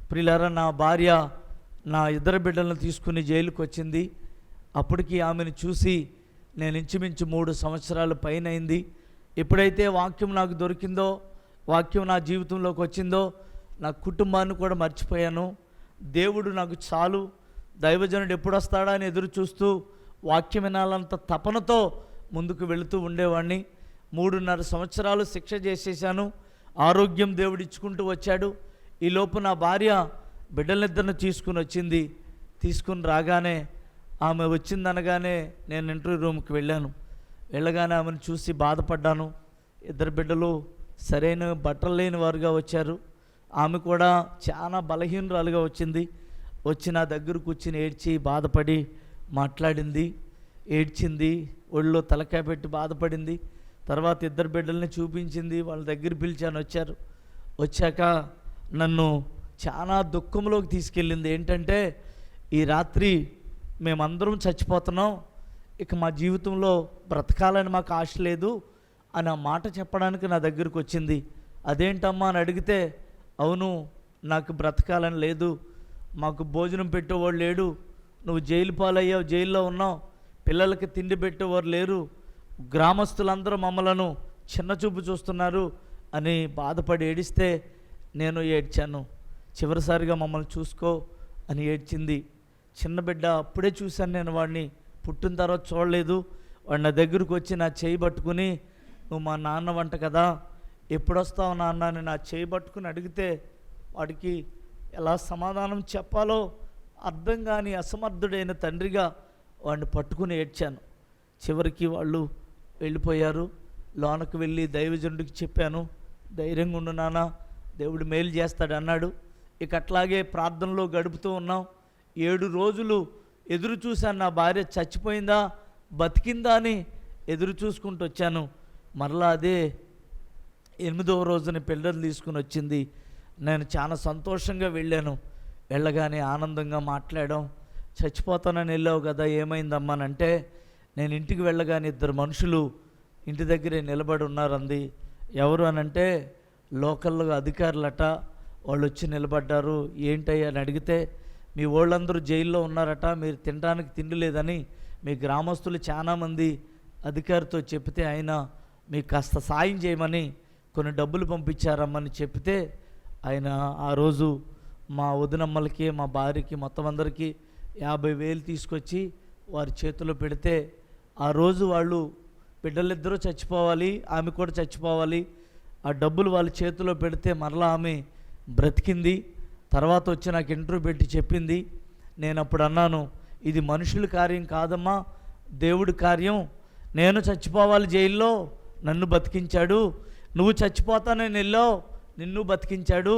ప్రియులారా, నా భార్య నా 2 బిడ్డలను తీసుకుని జైలుకి వచ్చింది. అప్పటికి ఆమెను చూసి నేను ఇంచుమించు 3 సంవత్సరాల పైన అయింది. ఎప్పుడైతే వాక్యం నాకు దొరికిందో, వాక్యం నా జీవితంలోకి వచ్చిందో, నా కుటుంబాన్ని కూడా మర్చిపోయాను. దేవుడు నాకు చాలు, దైవజనుడు ఎప్పుడు వస్తాడా అని ఎదురు చూస్తూ వాక్యం వినాలంత తపనతో ముందుకు వెళుతూ ఉండేవాడిని. 3.5 సంవత్సరాలు శిక్ష చేసేసాను. ఆరోగ్యం దేవుడు ఇచ్చుకుంటూ వచ్చాడు. ఈలోపు నా భార్య బిడ్డలిద్దరిని తీసుకుని వచ్చింది. తీసుకుని రాగానే, ఆమె వచ్చిందనగానే నేను ఇంటర్వ్యూ రూమ్కి వెళ్ళాను. వెళ్ళగానే ఆమెను చూసి బాధపడ్డాను. 2 బిడ్డలు సరైన బట్టలు లేని వారుగా వచ్చారు. ఆమె కూడా చాలా బలహీనరాలుగా వచ్చింది. వచ్చి నా దగ్గర కూర్చుని ఏడ్చి బాధపడి మాట్లాడింది, ఏడ్చింది, ఒళ్ళో తలకాయ పెట్టి బాధపడింది. తర్వాత 2 బిడ్డల్ని చూపించింది. వాళ్ళ దగ్గర పిలిచాను, వచ్చారు. వచ్చాక నన్ను చాలా దుఃఖంలోకి తీసుకెళ్ళింది. ఏంటంటే, ఈ రాత్రి మేమందరం చచ్చిపోతున్నాం, ఇక మా జీవితంలో బ్రతకాలని మాకు ఆశ లేదు అని ఆ మాట చెప్పడానికి నా దగ్గరకు వచ్చింది. అదేంటమ్మా అని అడిగితే, అవును, నాకు బ్రతకాలని లేదు, మాకు భోజనం పెట్టేవాడు లేడు, నువ్వు జైలు పాలయ్యావు, జైల్లో ఉన్నావు, పిల్లలకి తిండి పెట్టేవారు లేరు, గ్రామస్తులందరూ మమ్మలను చిన్నచూపు చూస్తున్నారు అని బాధపడి ఏడిస్తే నేను ఏడ్చాను. చివరిసారిగా మమ్మల్ని చూసుకో అని ఏడ్చింది. చిన్న బిడ్డ, అప్పుడే చూశాను నేను వాడిని, పుట్టిన తర్వాత చూడలేదు. వాడు నా దగ్గరకు వచ్చి నా చేయి పట్టుకుని, నువ్వు మా నాన్న వంట కదా, ఎప్పుడు వస్తావు నాన్న అని నా చేయి పట్టుకుని అడిగితే వాడికి ఎలా సమాధానం చెప్పాలో అర్థం కాని అసమర్థుడైన తండ్రిగా వాడిని పట్టుకుని ఏడ్చాను. చివరికి వాళ్ళు వెళ్ళిపోయారు. లోనకు వెళ్ళి దైవజనుడికి చెప్పాను, ధైర్యంగా ఉండు నాన్న, దేవుడు మేలు చేస్తాడు అన్నాడు. ఇక అట్లాగే ప్రార్థనలో గడుపుతూ ఉన్నాం. 7 రోజులు ఎదురు చూశాను, నా భార్య చచ్చిపోయిందా బతికిందా అని ఎదురు చూసుకుంటూ వచ్చాను. మరలా అదే 8వ రోజున పిల్లలు తీసుకుని వచ్చింది. నేను చాలా సంతోషంగా వెళ్ళాను. వెళ్ళగానే ఆనందంగా మాట్లాడాం. చచ్చిపోతానని వెళ్ళావు కదా, ఏమైందమ్మానంటే, నేను ఇంటికి వెళ్ళగానే 2 మనుషులు ఇంటి దగ్గరే నిలబడి ఉన్నారంది. ఎవరు అనంటే లోకల్ అధికారులట. వాళ్ళు వచ్చి నిలబడ్డారు. ఏంటయ్యా అని అడిగితే, మీ వాళ్ళందరూ జైల్లో ఉన్నారట, మీరు తినడానికి తిండి లేదని మీ గ్రామస్తులు చాలామంది అధికారితో చెప్తే ఆయన మీకు కాస్త సాయం చేయమని కొన్ని డబ్బులు పంపించారమ్మని చెప్తే, ఆయన ఆ రోజు మా వదినమ్మలకి, మా భార్యకి, మొత్తం అందరికీ 50,000 తీసుకొచ్చి వారి చేతిలో పెడితే, ఆ రోజు వాళ్ళు బిడ్డలిద్దరూ చచ్చిపోవాలి, ఆమె కూడా చచ్చిపోవాలి. ఆ డబ్బులు వాళ్ళ చేతిలో పెడితే మరలా ఆమె బ్రతికింది. తర్వాత వచ్చి నాకు ఇంటర్వ్యూ పెట్టి చెప్పింది. నేను అప్పుడు అన్నాను, ఇది మనుషుల కార్యం కాదమ్మా, దేవుడి కార్యం. నేను చచ్చిపోవాలి జైల్లో, నన్ను బతికించాడు. నువ్వు చచ్చిపోతానని వెళ్ళావు, నిన్ను బతికించాడు.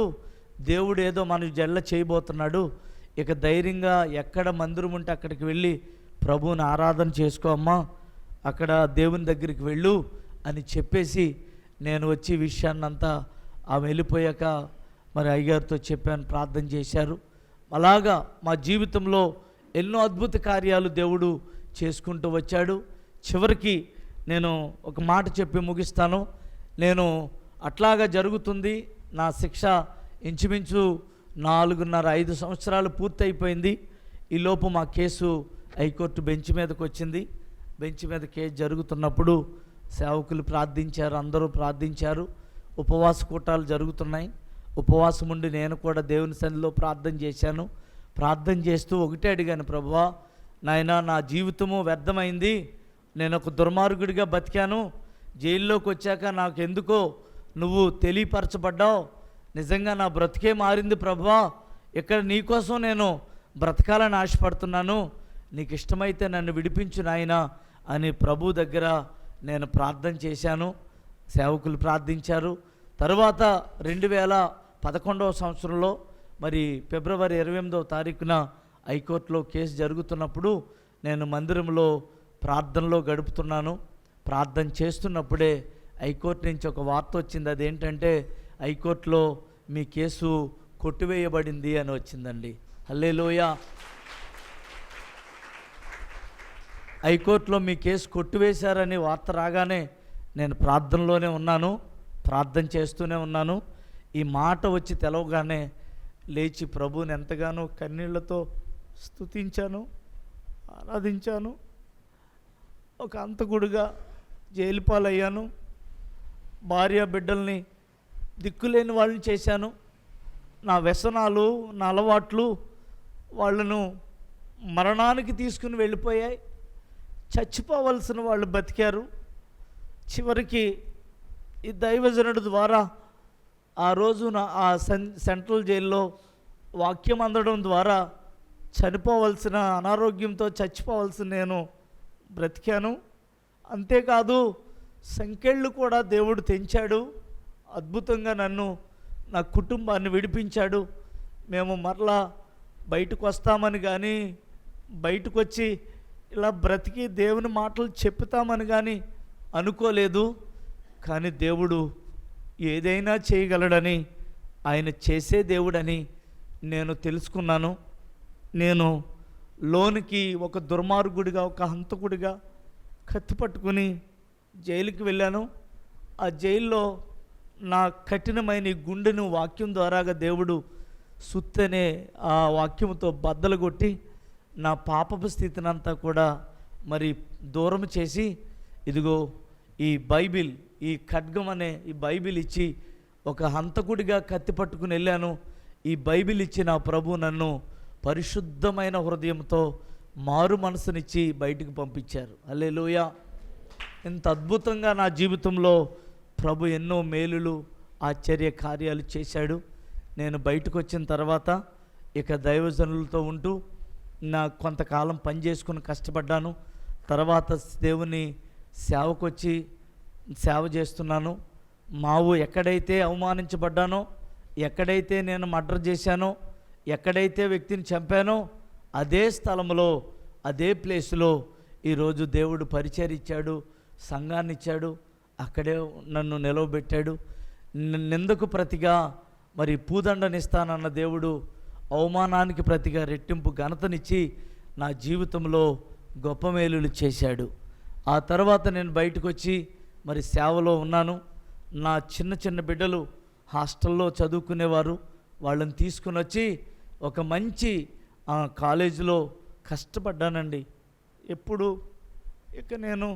దేవుడు ఏదో మన జల్ల చేయబోతున్నాడు. ఇక ధైర్యంగా ఎక్కడ మందిరం ఉంటే అక్కడికి వెళ్ళి ప్రభువుని ఆరాధన చేసుకో అమ్మా, అక్కడ దేవుని దగ్గరికి వెళ్ళు అని చెప్పేసి నేను వచ్చి విషయాన్నంతా ఆమె వెళ్ళిపోయాక మరి అయ్యగారితో చెప్పాను, ప్రార్థన చేశారు. అలాగా మా జీవితంలో ఎన్నో అద్భుత కార్యాలు దేవుడు చేసుకుంటూ వచ్చాడు. చివరికి నేను ఒక మాట చెప్పి ముగిస్తాను. నేను అట్లాగా జరుగుతుంది. నా శిక్ష ఇంచుమించు 4.5 సంవత్సరాలు పూర్తయిపోయింది. ఈలోపు మా కేసు హైకోర్టు బెంచ్ మీదకి వచ్చింది. బెంచ్ మీద కేసు జరుగుతున్నప్పుడు సేవకులు ప్రార్థించారు, అందరూ ప్రార్థించారు. ఉపవాస కూటాలు జరుగుతున్నాయి. ఉపవాసం ఉండి నేను కూడా దేవుని సన్నిధిలో ప్రార్థన చేశాను. ప్రార్థన చేస్తూ ఒకటే అడిగాను, ప్రభువా నాయనా, నా జీవితము వ్యర్థమైంది. నేను ఒక దుర్మార్గుడిగా బతికాను. జైల్లోకి వచ్చాక నాకు ఎందుకో నువ్వు తెలియపరచబడ్డావు. నిజంగా నా బ్రతికే మారింది ప్రభువా. ఇక్కడ నీకోసం నేను బ్రతకాలని ఆశపడుతున్నాను. నీకు ఇష్టమైతే నన్ను విడిపించు నాయనా అని ప్రభు దగ్గర నేను ప్రార్థన చేశాను. సేవకులు ప్రార్థించారు. తరువాత 2011వ సంవత్సరంలో మరి ఫిబ్రవరి 28వ తారీఖున హైకోర్టులో కేసు జరుగుతున్నప్పుడు నేను మందిరంలో ప్రార్థనలో గడుపుతున్నాను. ప్రార్థన చేస్తున్నప్పుడే హైకోర్టు నుంచి ఒక వార్త వచ్చింది. అదేంటంటే హైకోర్టులో మీ కేసు కొట్టివేయబడింది అని వచ్చిందండి. హల్లెలూయా. హైకోర్టులో మీ కేసు కొట్టివేశారని వార్త రాగానే నేను ప్రార్థనలోనే ఉన్నాను, ప్రార్థన చేస్తూనే ఉన్నాను. ఈ మాట వచ్చి తెలవగానే లేచి ప్రభువుని ఎంతగానో కన్నీళ్లతో స్తుతించాను, ఆరాధించాను. ఒక హంతకుడిగా జైలు పాలయ్యాను. భార్య బిడ్డల్ని దిక్కులేని వాళ్ళని చేశాను. నా వ్యసనాలు, నా అలవాట్లు వాళ్ళను మరణానికి తీసుకుని వెళ్ళిపోయాయి. చచ్చిపోవలసిన వాళ్ళు బతికారు. చివరికి ఈ దైవజనుడి ద్వారా ఆ రోజున ఆ సెంట్రల్ జైల్లో వాక్యం అందడం ద్వారా చనిపోవలసిన, అనారోగ్యంతో చచ్చిపోవలసిన నేను బ్రతికాను. అంతేకాదు సంకెళ్ళు కూడా దేవుడు తెంచాడు. అద్భుతంగా నన్ను, నా కుటుంబాన్ని విడిపించాడు. మేము మరలా బయటకు వస్తామని కానీ, బయటకు వచ్చి ఇలా బ్రతికి దేవుని మాటలు చెప్తామని కానీ అనుకోలేదు. కానీ దేవుడు ఏదైనా చేయగలడని, ఆయన చేసే దేవుడని నేను తెలుసుకున్నాను. నేను లోనికి ఒక దుర్మార్గుడిగా, ఒక హంతకుడిగా కత్తి పట్టుకుని జైలుకి వెళ్ళాను. ఆ జైల్లో నా కఠినమైన ఈ గుండెను వాక్యం ద్వారాగా దేవుడు సుత్తనే ఆ వాక్యంతో బద్దలు కొట్టి నా పాపపు స్థితినంతా కూడా మరి దూరం చేసి, ఇదిగో ఈ బైబిల్, ఈ ఖడ్గం అనే ఈ బైబిల్ ఇచ్చి, ఒక హంతకుడిగా కత్తి పట్టుకుని వెళ్ళాను. ఈ బైబిల్ ఇచ్చి నా ప్రభు నన్ను పరిశుద్ధమైన హృదయంతో మారు మనసునిచ్చి బయటికి పంపించారు. హల్లెలూయా. ఇంత అద్భుతంగా నా జీవితంలో ప్రభు ఎన్నో మేలులు, ఆశ్చర్య కార్యాలు చేశాడు. నేను బయటకు వచ్చిన తర్వాత ఇక దైవజనులతో ఉంటూ నా కొంతకాలం పని చేసుకుని కష్టపడ్డాను. తర్వాత దేవుని సేవకొచ్చి సేవ చేస్తున్నాను. ఎక్కడైతే అవమానించబడ్డానో, ఎక్కడైతే నేను మర్డర్ చేశానో, ఎక్కడైతే వ్యక్తిని చంపానో, అదే స్థలంలో, అదే ప్లేస్లో ఈరోజు దేవుడు పరిచయం ఇచ్చాడు, సంఘాన్ని ఇచ్చాడు. అక్కడే నన్ను నిలవబెట్టాడు. నిందకు ప్రతిగా మరి పూదండనిస్తానన్న దేవుడు అవమానానికి ప్రతిగా రెట్టింపు ఘనతనిచ్చి నా జీవితంలో గొప్ప మేలులు చేశాడు. ఆ తర్వాత నేను బయటకు వచ్చి మరి సేవలో ఉన్నాను. నా చిన్న చిన్న బిడ్డలు హాస్టల్లో చదువుకునేవారు. వాళ్ళని తీసుకుని వచ్చి ఒక మంచి కాలేజీలో కష్టపడ్డానండి. ఎప్పుడు ఇక నేను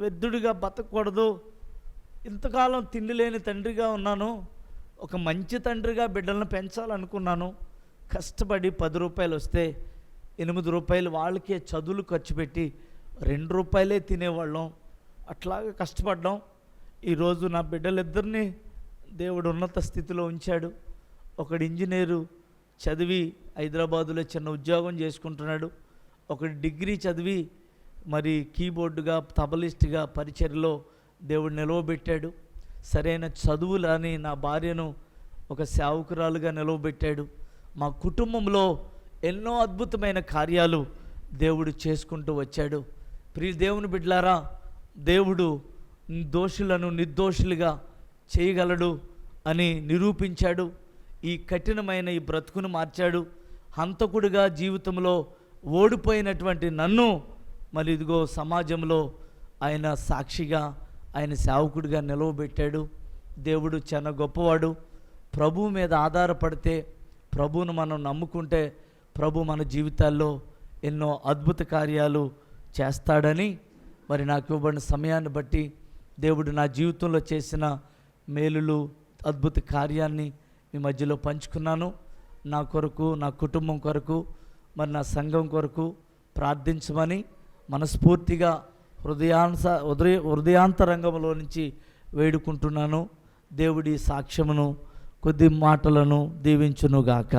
వ్యర్థుడిగా బతకూడదు, ఇంతకాలం తిండి లేని తండ్రిగా ఉన్నాను, ఒక మంచి తండ్రిగా బిడ్డలను పెంచాలనుకున్నాను. కష్టపడి 10 రూపాయలు వస్తే 8 రూపాయలు వాళ్ళకే చదువులు ఖర్చు పెట్టి 2 రూపాయలే తినేవాళ్ళం. అట్లాగే కష్టపడ్డాం. ఈరోజు నా బిడ్డలిద్దరినీ దేవుడు ఉన్నత స్థితిలో ఉంచాడు. ఒకడు ఇంజనీరు చదివి హైదరాబాదులో చిన్న ఉద్యోగం చేసుకుంటున్నాడు. ఒకడు డిగ్రీ చదివి మరి కీబోర్డుగా, తబలిస్ట్గా పరిచర్లో దేవుడు నిలవబెట్టాడు. సరైన చదువులని నా భార్యను ఒక సేవకురాలుగా నిలవబెట్టాడు. మా కుటుంబంలో ఎన్నో అద్భుతమైన కార్యాలు దేవుడు చేసుకుంటూ వచ్చాడు. ప్రియ దేవుని బిడ్డలారా, దేవుడు దోషులను నిర్దోషులుగా చేయగలడు అని నిరూపించాడు. ఈ కఠినమైన ఈ బ్రతుకును మార్చాడు. హంతకుడిగా జీవితంలో ఓడిపోయినటువంటి నన్ను మరి ఇదిగో సమాజంలో ఆయన సాక్షిగా, ఆయన సేవకుడిగా నిలవబెట్టాడు. దేవుడు చాలా గొప్పవాడు. ప్రభు మీద ఆధారపడితే, ప్రభువును మనం నమ్ముకుంటే ప్రభు మన జీవితాల్లో ఎన్నో అద్భుత కార్యాలు చేస్తాడని, మరి నాకు ఇవ్వబడిన సమయాన్ని బట్టి దేవుడు నా జీవితంలో చేసిన మేలులు, అద్భుత కార్యాన్ని మీ మధ్యలో పంచుకున్నాను. నా కొరకు, నా కుటుంబం కొరకు, మరి నా సంఘం కొరకు ప్రార్థించమని మనస్ఫూర్తిగా హృదయాంతరంగంలో నుంచి వేడుకుంటున్నాను. దేవుడి సాక్ష్యమును, కొద్ది మాటలను దీవించునుగాక.